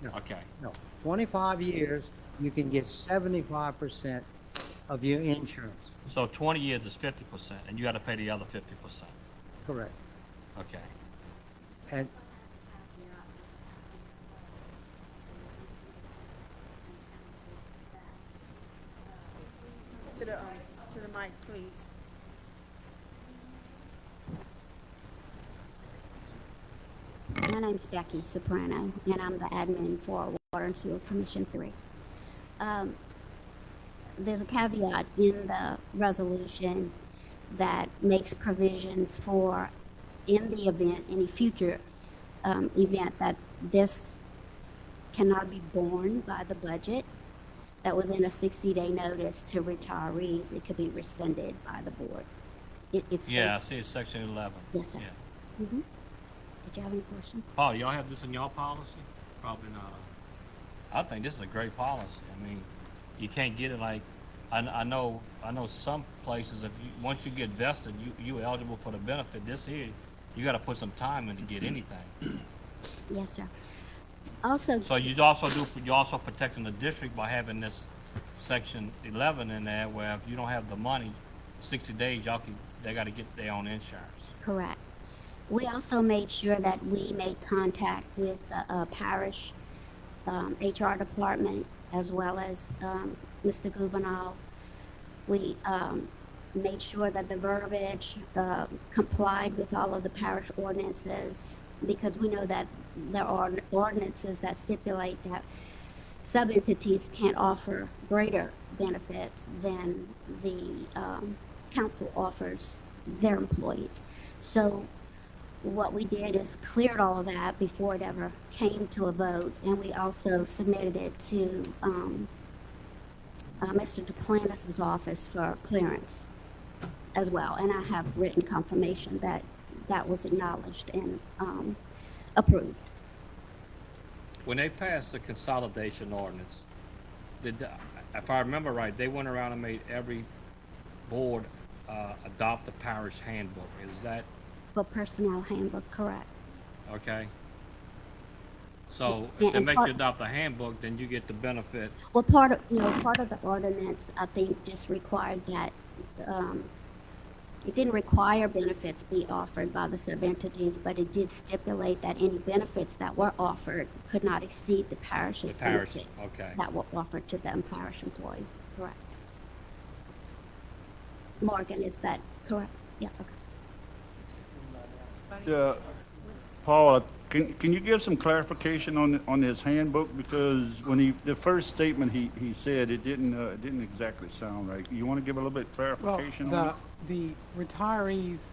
No. Okay. No, 25 years, you can get 75% of your insurance. So 20 years is 50%, and you got to pay the other 50%. Correct. Okay. And To the mic, please. My name's Becky Soprano, and I'm the admin for Water and Sewer Commission 3. There's a caveat in the resolution that makes provisions for, in the event, any future event that this cannot be borne by the budget, that within a 60-day notice to retirees, it could be rescinded by the board. It Yeah, I states, see it's section 11. Yes, sir. Yeah. Did you have any questions? Paul, y'all have this in your policy? Probably not. I think this is a great policy. I mean, you can't get it like, I know some places, if you, once you get vested, you eligible for the benefit. This here, you gotta put some time in to get anything. Yes, sir. Also, So you're also protecting the district by having this section 11 in there, where if you don't have the money, 60 days, they gotta get their own insurance. correct. We also made sure that we made contact with the parish HR department as well as Mr. Gouvernail. We made sure that the verbiage complied with all of the parish ordinances, because we know that there are ordinances that stipulate that sub-entities can't offer greater benefits than the council offers their employees. So what we did is cleared all of that before it ever came to a vote, and we also submitted it to Mr. Duplantis' office for clearance as well. And I have written confirmation that that was acknowledged and approved. When they passed the consolidation ordinance, if I remember right, they went around and made every board adopt the parish handbook. Is that For personnel handbook, correct. okay? So And- if they and make part- you adopt the handbook, then you get the benefit. Well, part of the ordinance, I think, just required that, it didn't require benefits be offered by the sub-entities, but it did stipulate that any benefits that were offered could not exceed the parish's The parish, benefits okay. that were offered to them parish employees, correct. Morgan, is that correct? Yeah, okay. Yeah, Paul, can you give some clarification on his handbook? Because when the first statement he said, it didn't exactly sound right. You want to give a little bit of clarification on it? The retirees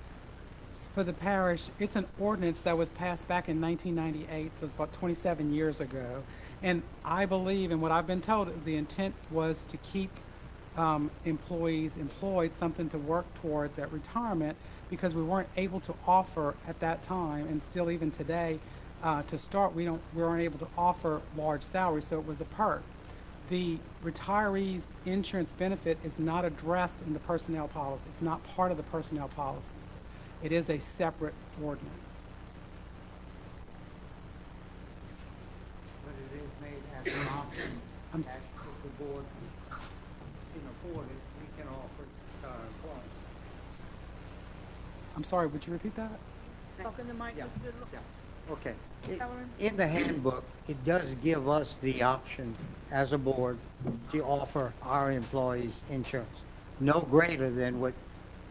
for the parish, it's an ordinance that was passed back in 1998, so it's about 27 years ago. And I believe, and what I've been told, the intent was to keep employees employed, something to work towards at retirement, because we weren't able to offer at that time, and still even today, to start, we weren't able to offer large salaries, so it was a perk. The retirees' insurance benefit is not addressed in the personnel policy. It's not part of the personnel policies. It is a separate ordinance. but it is made as an option, I'm that s- if the board can afford it, we can offer it to our employees. I'm sorry, would you repeat that? Talk in the mic, Yeah. Mr. Yeah, okay. Halloran? In the handbook, it does give us the option as a board to offer our employees insurance, no greater than what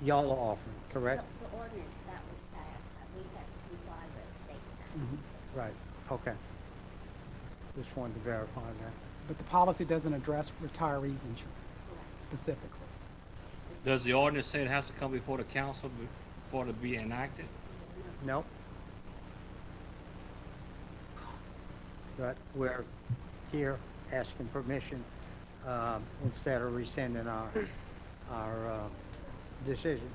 y'all are offering, correct? The ordinance that was passed, we had to comply with the state statute. Right, okay. Just wanted to verify that. But the policy doesn't address retirees' insurance specifically. Does the ordinance say it has to come before the council before it be enacted? Nope. But we're here asking permission, instead of rescinding our decision.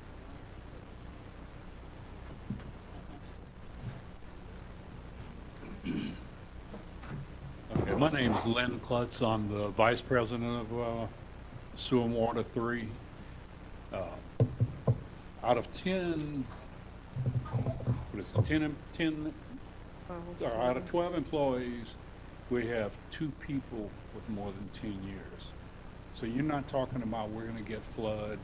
Okay, my name is Len Klutz. I'm the vice president of Sewer and Water 3. Out of 10, what is it, 10, or out of 12 employees, we have 2 people with more than 10 years. So you're not talking about we're gonna get flood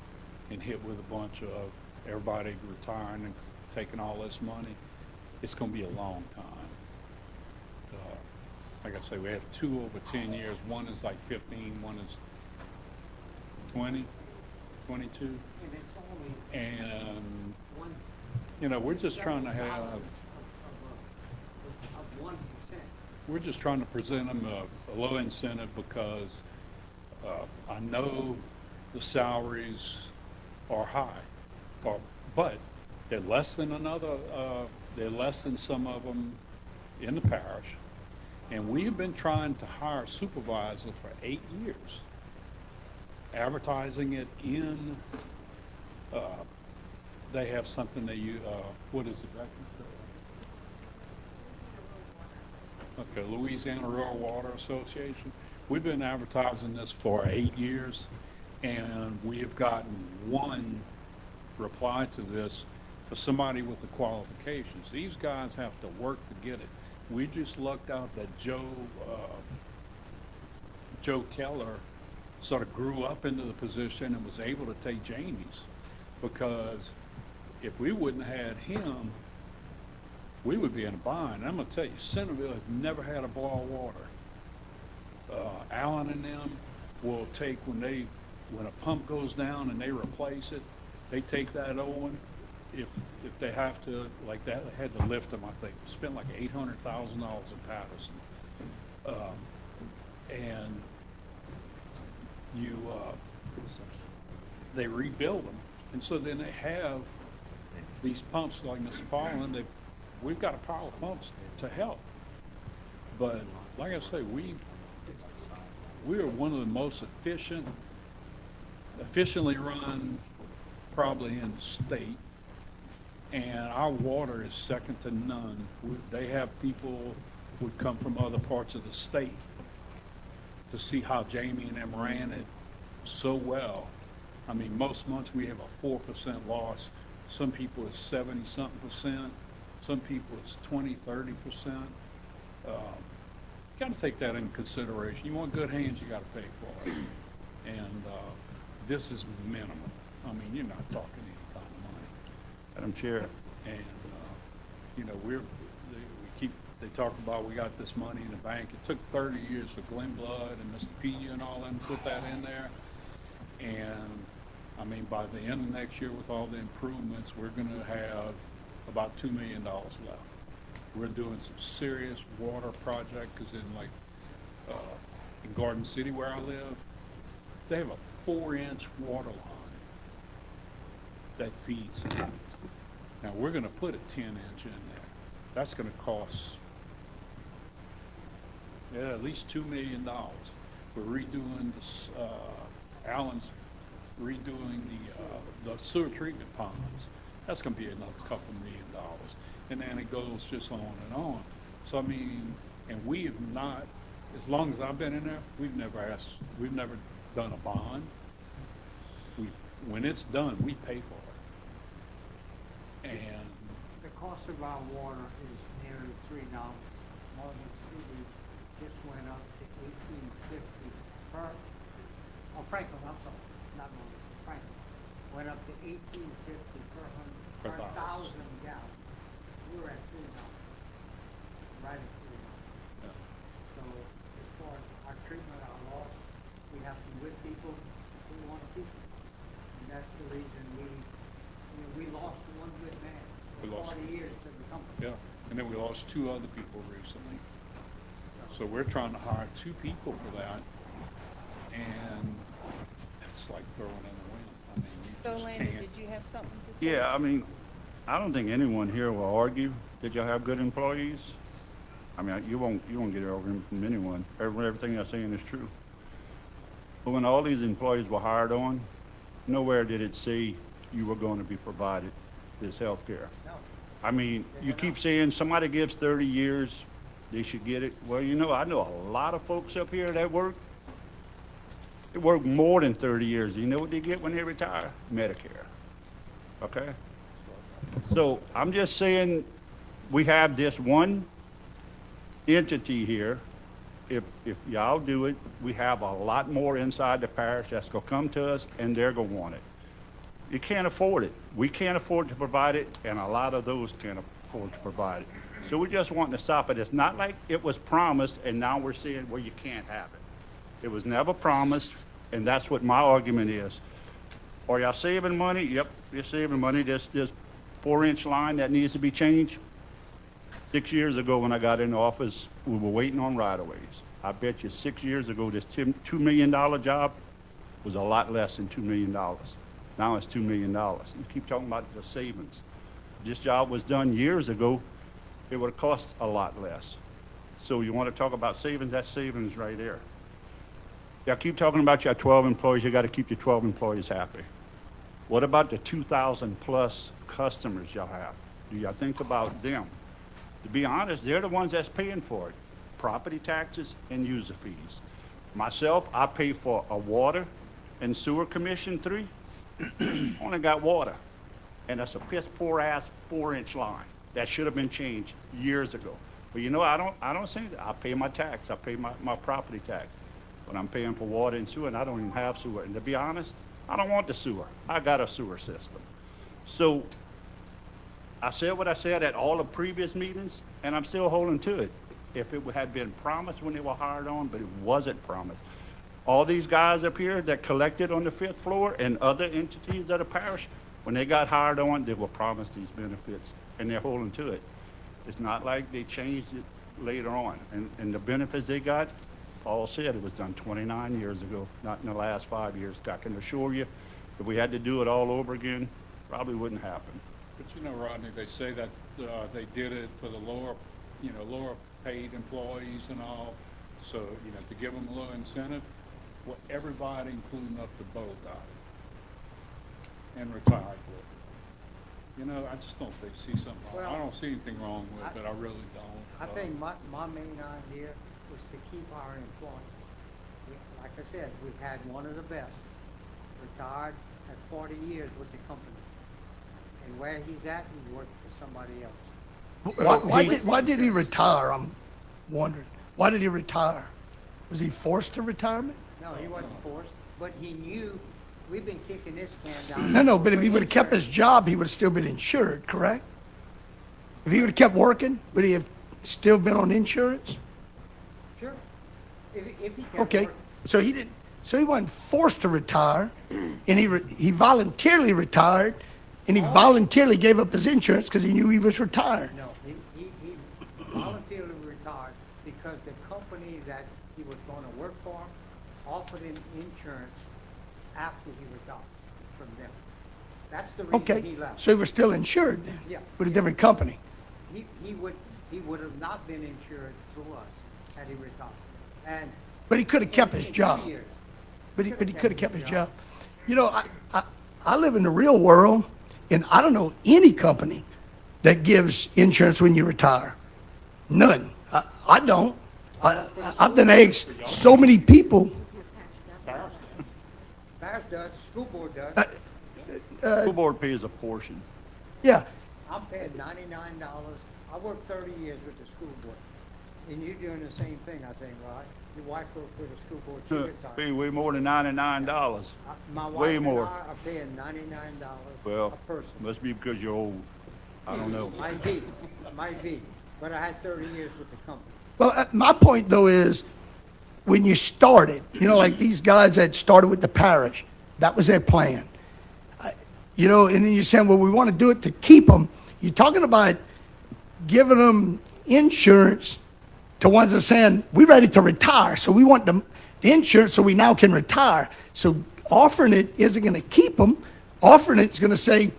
and hit with a bunch of everybody retiring and taking all this money. It's gonna be a long time. Like I say, we have 2 over 10 years. One is like 15, one is 20, 22. And it's only And, one. you know, we're just trying to have, Of 1%. we're just trying to present them a low incentive because I know the salaries are high, but they're less than they're less than some of them in the parish. And we have been trying to hire a supervisor for 8 years, advertising it in, they have something that what is it, Becky? Okay, Louisiana Rural Water Association. We've been advertising this for 8 years, and we have gotten 1 reply to this for somebody with the qualifications. These guys have to work to get it. We just lucked out that Joe Keller sort of grew up into the position and was able to take Jamie's, because if we wouldn't have had him, we would be in a bind. And I'm gonna tell you, Centerville has never had a boil water. Allen and them will take, when a pump goes down and they replace it, they take that old one. If they have to, like that, they had to lift them, I think, spent like $800,000 in Patterson. And they rebuild them. And so then they have these pumps like Mr. Paulin, we've got a pile of pumps to help. But like I say, we are one of the most efficiently run probably in the state. And our water is second to none. They have people would come from other parts of the state to see how Jamie and them ran it so well. I mean, most months we have a 4% loss. Some people it's 70-something%. Some people it's 20-30%. Got to take that into consideration. You want good hands, you got to pay for it. And this is minimal. I mean, you're not talking any kind of money. Madam Chair. And, you know, they talk about we got this money in the bank. It took 30 years for Glenn Blood and Mr. Pena and all them to put that in there. And, I mean, by the end of next year with all the improvements, we're going to have about $2 million left. We're doing some serious water project, because in Garden City where I live, they have a 4-inch water line that feeds it. Now, we're gonna put a 10-inch in there. That's gonna cost, at least $2 million. We're redoing this, Allen's redoing the sewer treatment ponds. That's gonna be another couple $1 million. And then it goes just on and on. So, I mean, and we have not, as long as I've been in there, we've never done a bond. When it's done, we pay for it. And The cost of our water is nearly $3. Morgan City just went up to $18.50 per, Franklin, I'm sorry, not Morgan, Franklin, went up to $18.50 per thousand gallons. We were at $3, right at $3. Yeah. So as far as our treatment, our loss, we have some good people who want to keep it. And that's the reason we lost one good man We for lost- 40 years to the company. Yeah, and then we lost 2 other people recently. So we're trying to hire 2 people for that, and it's like throwing in the wind. I mean, you So just Landon, can't. did you have something to say? Yeah, I mean, I don't think anyone here will argue that y'all have good employees. I mean, you won't get an argument from anyone. Everything I'm saying is true. But when all these employees were hired on, nowhere did it say you were going to be provided this health care. No. I mean, you keep saying somebody gives 30 years, they should get it. Well, you know, I know a lot of folks up here that work more than 30 years. You know what they get when they retire? Medicare. Okay? So I'm just saying, we have this one entity here if y'all do it, we have a lot more inside the parish that's gonna come to us, and they're gonna want it. You can't afford it. We can't afford to provide it, and a lot of those can't afford to provide it. So we're just wanting to stop it. It's not like it was promised, and now we're saying, well, you can't have it. It was never promised, and that's what my argument is. Are y'all saving money? Yep, you're saving money. This 4-inch line that needs to be changed. 6 years ago when I got in office, we were waiting on right-of-ways. I bet you 6 years ago, this $2 million job was a lot less than $2 million. Now it's $2 million. You keep talking about the savings. This job was done years ago, it would have cost a lot less. So you want to talk about savings, that's savings right there. Y'all keep talking about your 12 employees, you got to keep your 12 employees happy. What about the 2,000 plus customers y'all have? Do y'all think about them? To be honest, they're the ones that's paying for it. Property taxes and user fees. Myself, I pay for a water and sewer commission 3. Only got water. And that's a piss poor ass 4-inch line. That should have been changed years ago. But you know, I don't say that. I pay my tax. I pay my property tax. But I'm paying for water and sewer, and I don't even have sewer. And to be honest, I don't want the sewer. I got a sewer system. So I said what I said at all the previous meetings, and I'm still holding to it. If it had been promised when they were hired on, but it wasn't promised. All these guys up here that collected on the 5th floor and other entities of the parish, when they got hired on, they were promised these benefits, and they're holding to it. It's not like they changed it later on. And the benefits they got, Paul said it was done 29 years ago, not in the last 5 years. I can assure you, if we had to do it all over again, probably wouldn't happen. But you know, Rodney, they say that they did it for the lower paid employees and all. So, to give them a little incentive, well, everybody, including up to Bo, got it and retired with it. I just don't see something wrong. I don't see anything wrong with it. I really don't. I think my main idea was to keep our employees. Like I said, we've had one of the best, retired at 40 years with the company. And where he's at, he's working for somebody else. Why did he retire? I'm wondering. Why did he retire? Was he forced to retirement? No, he wasn't forced, but he knew we've been kicking this can down. No, but if he would have kept his job, he would have still been insured, correct? If he would have kept working, would he have still been on insurance? Sure. If he kept Okay, working. so he didn't. So he wasn't forced to retire, and he voluntarily retired, and he voluntarily gave up his insurance because he knew he was retired. No, he voluntarily retired because the company that he was going to work for offered him insurance after he retired from them. That's the reason Okay, he left. so he was still insured then, Yeah. with a different company. He would have not been insured through us had he retired. But he could have kept his in 2 job. years, But he could have kept his job. I live in the real world, and I don't know any company that gives insurance when you retire. None. I don't. I've done eggs so many people. Parish does, school board does. School board pays a portion. Yeah, I'm paying $99. I worked 30 years with the school board. And you're doing the same thing, I think, right? Your wife worked for the school board, she retired. Pay way more than $99. My Way wife and more. I are paying $99 Well, a person. must be because you're old. I don't know. Might be, but I had 30 years with the company. well, my point though is, when you started, like these guys that started with the parish, that was their plan. And then you're saying, well, we want to do it to keep them. You're talking about giving them insurance to ones that are saying, we're ready to retire, so we want the insurance so we now can retire. So offering it isn't going to keep them. Offering it's going to say,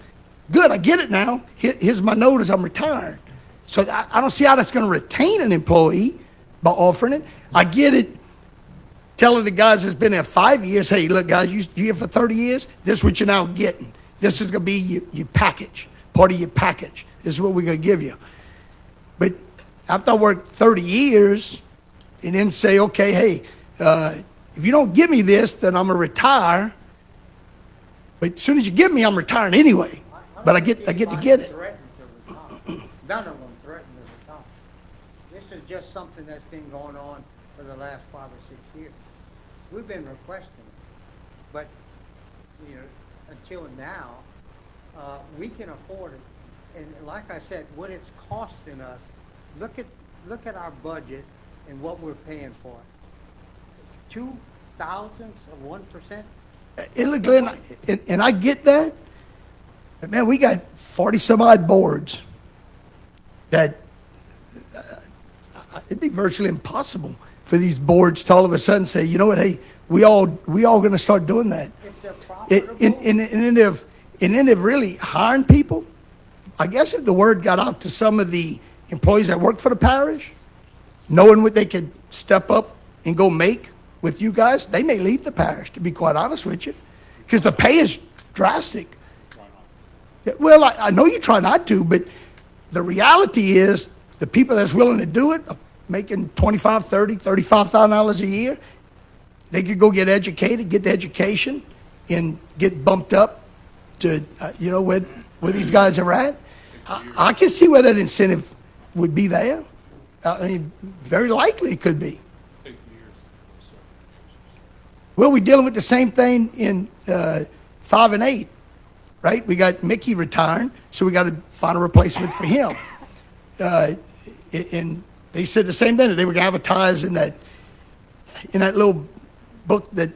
good, I get it now. Here's my notice, I'm retiring. So I don't see how that's going to retain an employee by offering it. I get it, telling the guys that's been there 5 years, hey, look, guys, you here for 30 years? This is what you're now getting. This is going to be your package, part of your package. This is what we're going to give you. But after I worked 30 years, and then say, okay, hey, if you don't give me this, then I'm going to retire. But as soon as you give me, I'm retiring anyway. But I get to get it. Threatened to retire. None of them threatened to retire. This is just something that's been going on for for the last 5 or 6 years. We've been requesting it, but, you know, until now, we can afford it. And like I said, what it's costing us, look at our budget and what we're paying for it. 0.02% And look, Glenn, and I get that, but man, we got 40 some odd boards that it'd be virtually impossible for these boards to all of a sudden say, you know what, hey, we all going to start doing that. if they're profitable. And then if really hiring people, I guess if the word got out to some of the employees that work for the parish, knowing what they could step up and go make with you guys, they may leave the parish, to be quite honest with you, because the pay is drastic. Well, I know you try not to, but the reality is the people that's willing to do it are making $25,000, $30,000, $35,000 a year. They could go get educated, get the education, and get bumped up to, you know, where these guys are at. I can see where that incentive would be there. I mean, very likely it could be. Take years of certifications. Well, we're dealing with the same thing in 5 and 8, right? We got Mickey retiring, so we got to find a replacement for him. And they said the same thing, that they were advertised in that little book that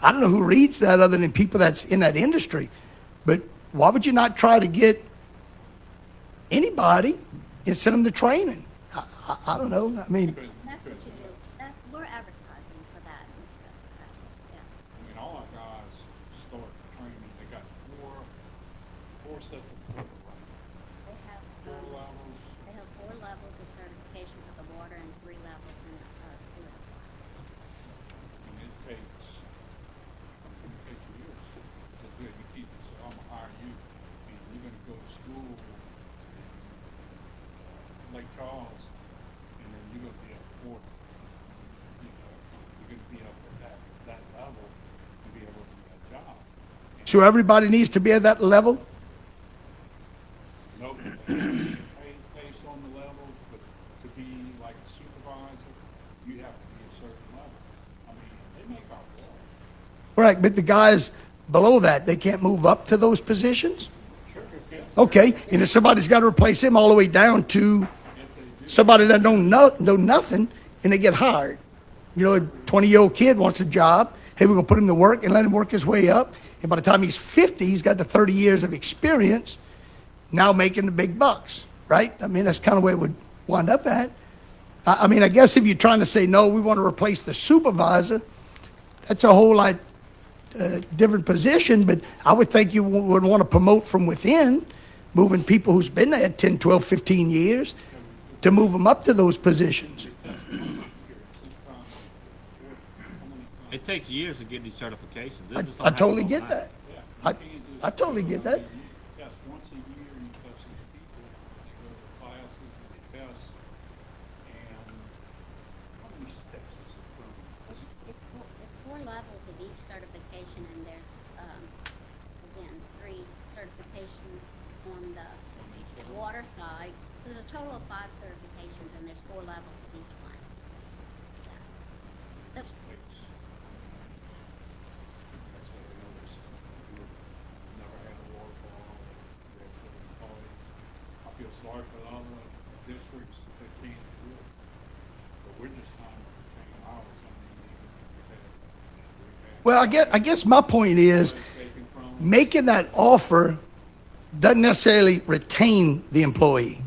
I don't know who reads that other than people that's in that industry. But why would you not try to get anybody and send them to training? I don't know. I mean, That's what you do. We're advertising for that and stuff. Yeah. I mean, all our guys start training, they got four sets of foot right. They have, 4 levels. they have 4 levels of certification for the water and 3 levels in sewer. And it takes years to do it. You keep, so I'm gonna hire you, and you're gonna go to school in Lake Charles, and then you're gonna be at Fort, you know, you're gonna be up at that level to be able to do that job. so everybody needs to be at that level? Nope, pay based on the level, but to be like a supervisor, you have to be a certain level. I mean, they make our work. Right, but the guys below that, they can't move up to those positions? Okay, and if somebody's got to replace him all the way down to somebody that don't know nothing, and they get hired. You know, a 20-year-old kid wants a job. Hey, we're going to put him to work and let him work his way up. And by the time he's 50, he's got the 30 years of experience, now making the big bucks, right? I mean, that's kind of where it would wind up at. I mean, I guess if you're trying to say, no, we want to replace the supervisor, that's a whole lot different position, but I would think you would want to promote from within, moving people who's been there 10, 12, 15 years to move them up to those positions. It takes years to get these certifications. It just don't I happen totally get overnight. that. I totally get that. You test once a year, you test these people, you go to classes, you test, and how many steps is it from? It's 4 levels of each certification, and there's, again, 3 certifications on the water side. So there's a total of 5 certifications, and there's 4 levels of each one. Yeah. The- That's what I noticed. You never had a water ball, they had good employees. I feel sorry for the other districts that they can't do it. But we're just trying to retain ours. I mean, we've had Well, I guess my point is, taken from, making that offer doesn't necessarily retain the employee.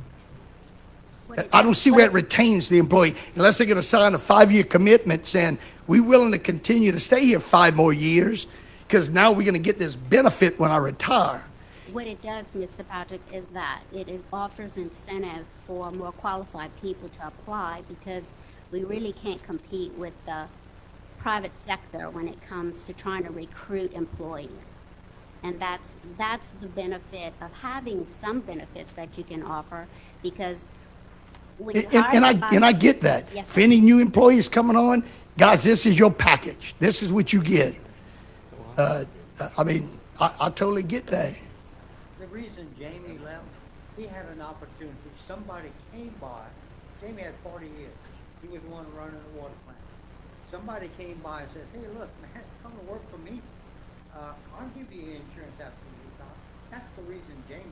I don't see where it retains the employee, unless they're going to sign a 5-year commitment saying, we're willing to continue to stay here 5 more years, because now we're going to get this benefit when I retire. What it does, Mr. Patrick, is that it offers incentive for more qualified people to apply, because we really can't compete with the private sector when it comes to trying to recruit employees. And that's the benefit of having some benefits that you can offer, because when you hire somebody. And I get that. Yes, For any new employees coming on, guys, this is your package. This is what you get. I mean, I totally get that. The reason Jamie left, he had an opportunity. Somebody came by. Jamie had 40 years. He was the one running the somebody came by and says, hey, look, man, come to work for me. I'll give you insurance after you retire. That's the reason Jamie,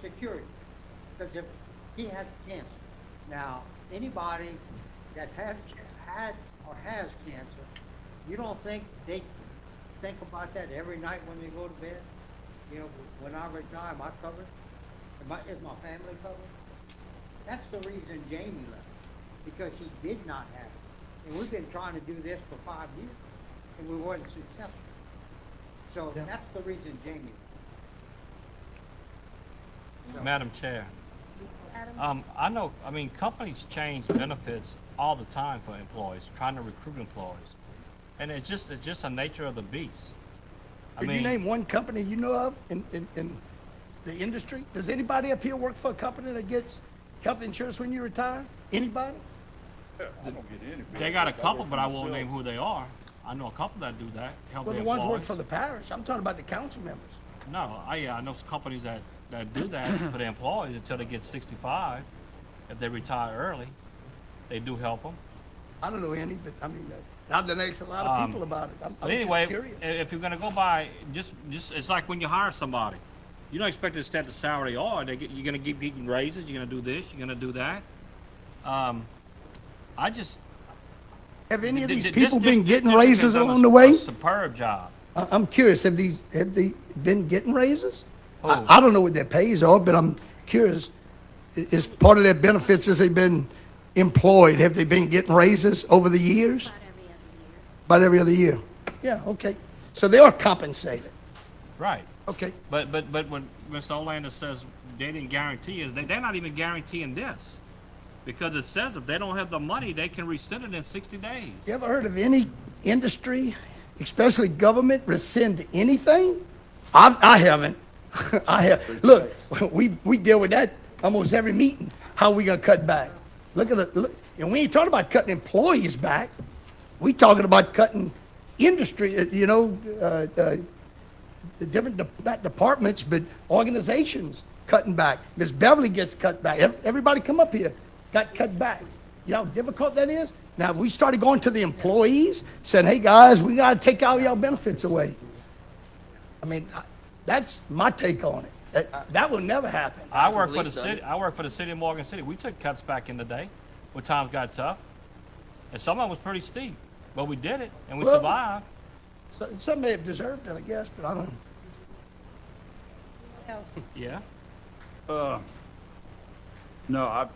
security. Because if he had cancer, now, anybody that has had or has cancer, you don't think they think about that every night when they go to bed? You know, when I retire, am I covered? Is my family covered? That's the reason Jamie left, because he did not have it. And we've been trying to do this for 5 years, and we weren't successful. So Yeah. that's the reason Jamie left. Madam Chair, Adams? I mean, companies change benefits all the time for employees, trying to recruit employees. And it's just the nature of the beast. I Can you mean, name one company you know of in the industry? Does anybody up here work for a company that gets health insurance when you retire? Anybody? I don't get any. they got a I work couple, for but I won't myself. name who they are. I know a couple that do that, help Well, their the ones work employees. for the parish. I'm talking about the council members. No, I know some companies that do that for their employees until they get 65. If they retire early, they do help them. I don't know any, but I mean, I've done asked a lot of people about it. I'm But just anyway, curious. if you're gonna go by, just it's like when you hire somebody, you don't expect them to stay at the salary or you're gonna keep getting raises. You're gonna do this. You're gonna do that. I just Have any of these this- people this- been this getting district has raises done along the way? A superb job. I'm curious, have they been getting raises? Who? I don't know what their pays are, but I'm curious. Is part of their benefits as they've been employed, have they been getting raises over the years? About every other year. Yeah, okay. So they are compensated. Right. Okay. But when Mr. Olander says they didn't guarantee is they're not even guaranteeing this. Because it says if they don't have the money, they can rescind it in 60 days. You ever heard of any industry, especially government, rescind anything? I haven't. I have. Look, we deal with that almost every meeting. How we gonna cut back? Look, and we ain't talking about cutting employees back. We talking about cutting industry. The different not departments, but organizations cutting back. Miss Beverly gets cut back. Everybody come up here got cut back. You know how difficult that is? Now, if we started going to the employees, saying, hey, guys, we got to take all y'all benefits away. I mean, that's my take on it. That will never happen. I work for the city. I work for the city of Morgan City. We took cuts back in the day when times got tough, and some of them was pretty steep, but we did it and we Well, survived. So, some may have deserved it, I guess, but I don't know. Else? Yeah. No, I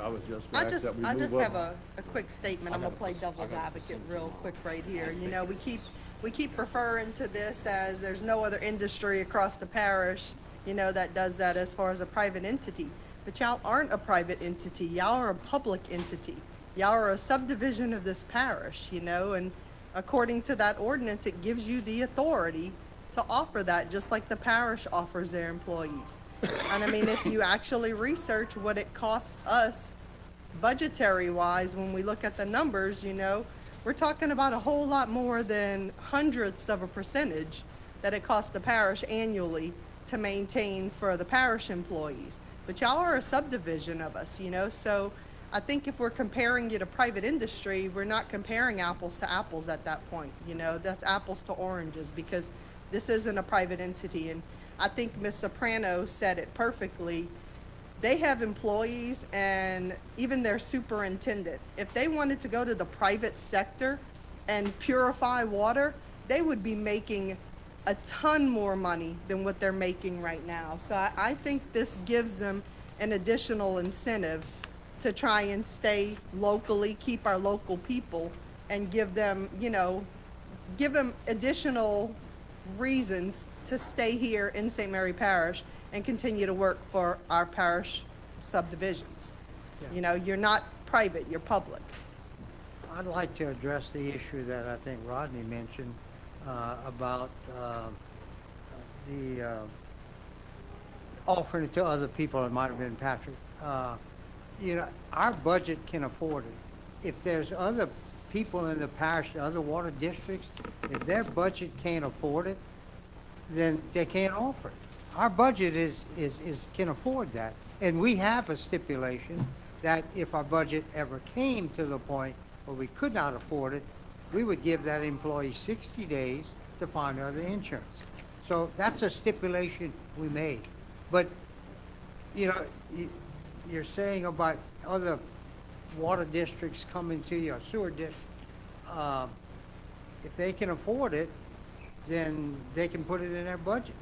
was just gonna ask that we I move just up. have a quick statement. I'm gonna play devil's advocate real quick right here. You know, we keep referring to this as there's no other industry across the parish, you know, that does that as far as a private entity. But y'all aren't a private entity. Y'all are a public entity. Y'all are a subdivision of this parish, you know, and according to that ordinance, it gives you the authority to offer that, just like the parish offers their employees. And I mean, if you actually research what it costs us budgetary wise, when we look at the numbers, you know, we're talking about a whole lot more than hundredths of a percentage that it costs the parish annually to maintain for the parish employees. But y'all are a subdivision of us, you know, so I think if we're comparing you to private industry, we're not comparing apples to apples at that point, you know, that's apples to oranges, because this isn't a private entity. And I think Ms. Soprano said it perfectly. They have employees and even their superintendent. If they wanted to go to the private sector and purify water, they would be making a ton more money than what they're making right now. So I think this gives them an additional incentive to try and stay locally, keep our local people, and give them, you know, give them additional reasons to stay here in St. Mary Parish and continue to work for our parish subdivisions. You know, you're not private, you're public. I'd like to address the issue that I think Rodney mentioned about the offering it to other people. It might have been Patrick. You know, our budget can afford it. If there's other people in the parish, other water districts, if their budget can't afford it, then they can't offer it. Our budget can afford that. And we have a stipulation that if our budget ever came to the point or we could not afford it, we would give that employee 60 days to find other insurance. So that's a stipulation we made. But, you know, you're saying about other water districts coming to your sewer district. If they can afford it, then they can put it in their budget.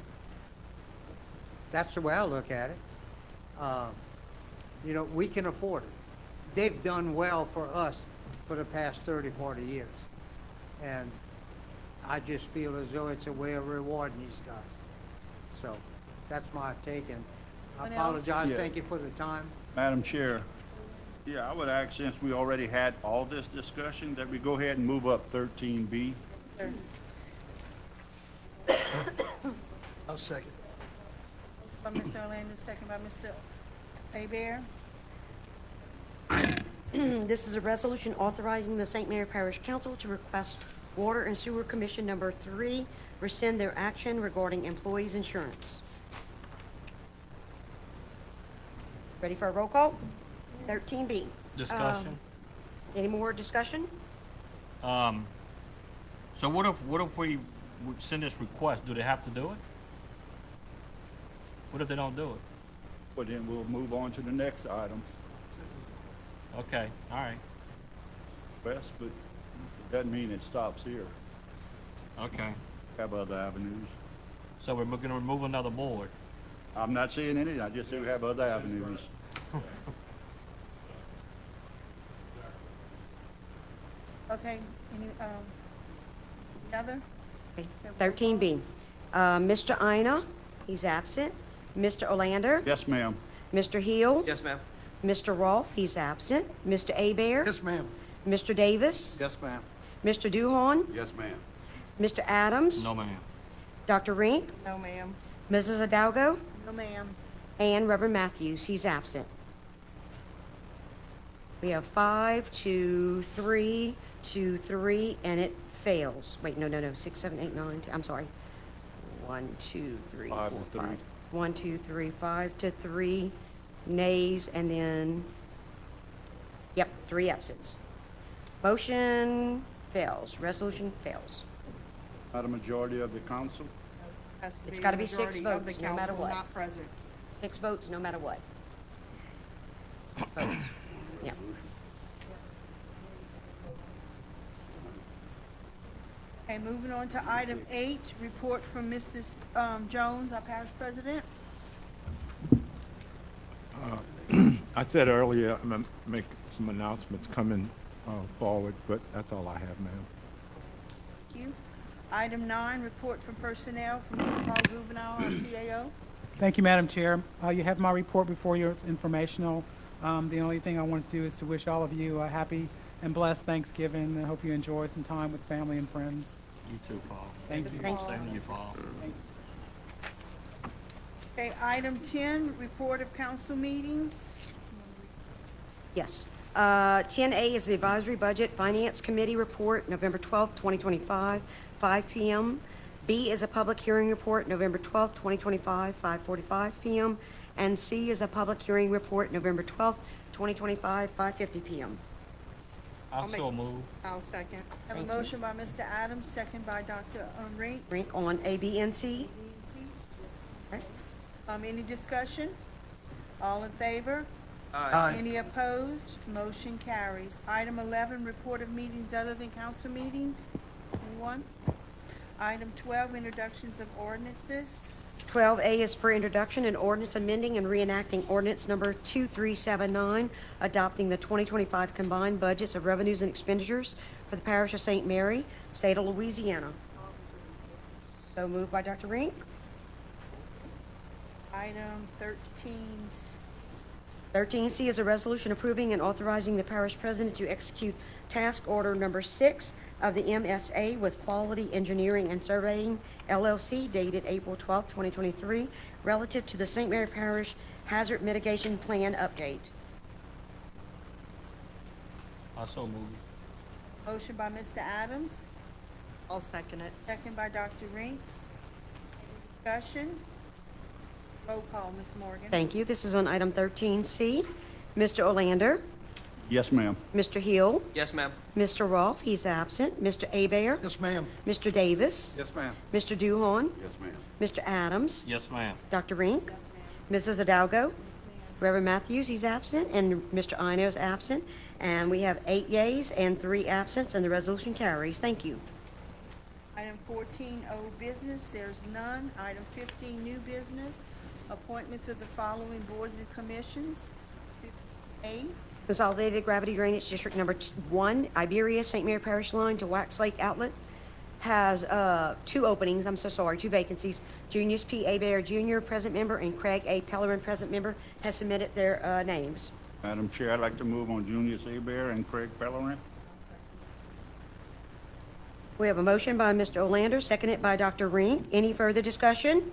That's the way I look at it. You know, we can afford it. They've done well for us for the past 30, 40 years. And I just feel as though it's a way of rewarding these guys. So that's my take, and I Anyone else? apologize. Yeah. Thank you for the time. Madam Chair, yeah, I would ask, since we already had all this discussion, that we go ahead and move up 13B. I'll second. By Mr. Orlando, second by Mr. Hebert. This is a resolution authorizing the St. Mary Parish Council to request Water and Sewer Commission Number 3 rescind their action regarding employees' insurance. Ready for a roll call? 13B. Discussion? Any more discussion? So what if we would send this request, do they have to do it? What if they don't do it? But then we'll move on to the next item. Okay, all right, West, but it doesn't mean it stops here. okay. Have other avenues. So we're gonna remove another board. I'm not saying anything, I just say we have other avenues. Okay, any other? Okay, 13B. Mr. Ina, he's absent. Mr. Olander? Yes, ma'am. Mr. Hill? Yes, ma'am. Mr. Rolfe, he's absent. Mr. Hebert? Yes, ma'am. Mr. Davis? Yes, ma'am. Mr. Duhon? Yes, ma'am. Mr. Adams? No, ma'am. Dr. Rink? No, ma'am. Mrs. Hidalgo? No, ma'am. And Reverend Matthews, he's absent. We have 5, 2, 3, 2, 3, and it fails. Wait, no, 6, 7, 8, 9, 10, I'm sorry. 1, 2, 3, 4, 5 to 3. 5. 1, 2, 3, 5 to 3 nays, and then, yep, 3 absents. Motion fails, resolution fails. Not a majority of the council? Has to It's be gotta a be 6 majority of the votes, no matter council what. not present. 6 votes, no matter what. Votes. Yeah. Okay, moving on to item 8, report from Mrs. Jones, our parish president. I said earlier, I'm gonna make some announcements coming forward, but that's all I have, ma'am. Thank you. Item 9, report from personnel from Mr. Paul Juvenile, our CAO. Thank you, Madam Chair. You have my report before you. It's informational. The only thing I want to do is to wish all of you a happy and blessed Thanksgiving. I hope you enjoy some time with family and friends. You too, Paul. Thank you. Thank you. Same to you, Paul. Okay, item 10, report of council meetings. Yes. 10A is the Advisory Budget Finance Committee Report, November 12th, 2025, 5 p.m. B is a public hearing report, November 12th, 2025, 5:45 p.m. And C is a public hearing report, November 12th, 2025, 5:50 p.m. I'll make- so move. I'll second. Have a Thank you. motion by Mr. Adams, second by Dr. Rink. Rink on A, B, and C. Okay. Any discussion? All in favor? Aye. Any opposed? Motion carries. Item 11, report of meetings other than council meetings. Anyone? Item 12, introductions of ordinances. 12A is for introduction and ordinance amending and reenacting ordinance number 2379, adopting the 2025 combined budgets of revenues and expenditures for the parish of St. Mary, state of Louisiana. So moved by Dr. Rink. Item 13, 13C is a resolution approving and authorizing the parish president to execute task order number 6 of the MSA with Quality Engineering and Surveying LLC dated April 12, 2023, relative to the St. Mary Parish Hazard Mitigation Plan update. I'll so move. motion by Mr. Adams, I'll second it. second by Dr. Rink. Discussion? Roll call, Ms. Morgan. Thank you. This is on item 13C. Mr. Olander? Yes, ma'am. Mr. Hill, Yes, ma'am. Mr. Rolfe, he's absent, Mr. Hebert, Yes, ma'am. Mr. Davis, Yes, ma'am. Mr. Duhon, Yes, ma'am. Mr. Adams, Yes, ma'am. Dr. Rink, Mrs. Hidalgo, Reverend Matthews, he's absent, and Mr. Ino is absent. And we have 8 yeas and 3 absents, and the resolution carries. Thank you. Item 14, old business, there's none. Item 15, new business, appointments of the following boards and commissions. A, Consolidated Gravity Drainage District Number 1, Iberia, St. Mary Parish Line to Wax Lake Outlet, has 2 openings, 2 vacancies. Junius P. Hebert Jr., present member, and Craig A. Pellerin, present member, has submitted their names. Madam Chair, I'd like to move on Junius Hebert and Craig Pellerin. We have a motion by Mr. Olander, seconded by Dr. Rink. Any further discussion?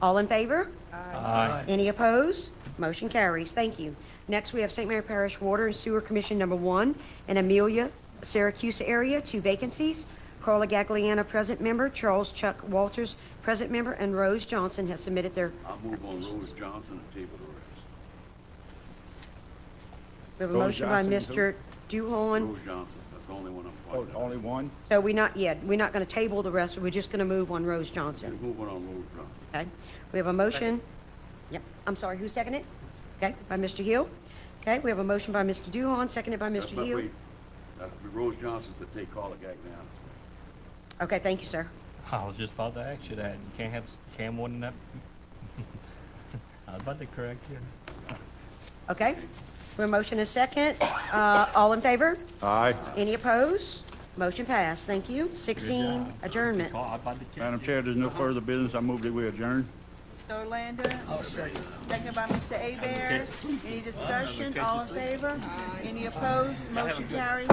All in favor? Aye. Any opposed? Motion carries. Thank you. Next, we have St. Mary Parish Water and Sewer Commission Number 1 in Amelia, Syracuse area, 2 vacancies. Carla Gagliano, present member, Charles Chuck Walters, present member, and Rose Johnson has submitted their. I'll move on Rose Johnson and table the rest. We have a Rose motion by Johnson, Mr. Duhon. Rose Johnson, that's the only one I'm Oh, pointing out. only one? So we're not going to table the rest, we're just going to move on Rose Johnson. Move on Rose Johnson. Okay? We have a motion. Yep, I'm sorry, who seconded? Okay, by Mr. Hill. Okay, we have a motion by Mr. Duhon, seconded by Mr. But Hill. wait, Rose Johnson's to take Carla Gagliano. Okay, thank you, sir. I was just about to ask you that. You can't have more than that. I was about to correct you. Okay, we have a motion and a second. All in favor? Aye. Any opposed? Motion passed. Thank you. 16, job. adjournment. I was about to correct Madam you. Chair, there's no further business. I move that we adjourn. Mr. Olander, I'll second. second by Mr. Hebert. Any discussion? All in favor? Any opposed? Motion carries.